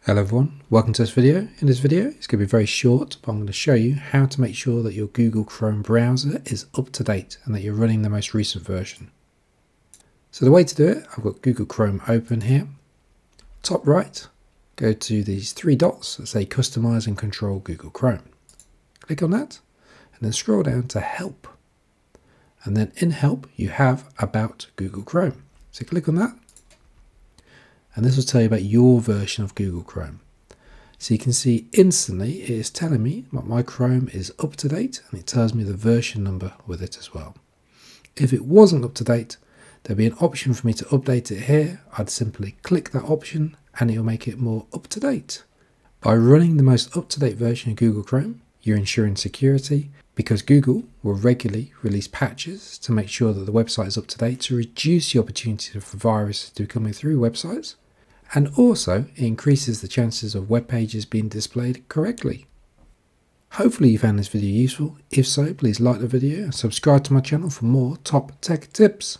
Hello everyone, welcome to this video. In this video, it's going to be very short, but I'm going to show you how to make sure that your Google Chrome browser is up to date and that you're running the most recent version. So the way to do it, I've got Google Chrome open here. Top right, go to these three dots that say Customize and Control Google Chrome. Click on that and then scroll down to Help. And then in Help, you have About Google Chrome. So click on that. And this will tell you about your version of Google Chrome. So you can see instantly it is telling me that my Chrome is up to date, and it tells me the version number with it as well. If it wasn't up to date, there'd be an option for me to update it here. I'd simply click that option and it will make it more up to date. By running the most up to date version of Google Chrome, you're ensuring security, because Google will regularly release patches to make sure that the website is up to date to reduce the opportunity for viruses to be coming through websites. And also, it increases the chances of web pages being displayed correctly. Hopefully you found this video useful. If so, please like the video and subscribe to my channel for more top tech tips.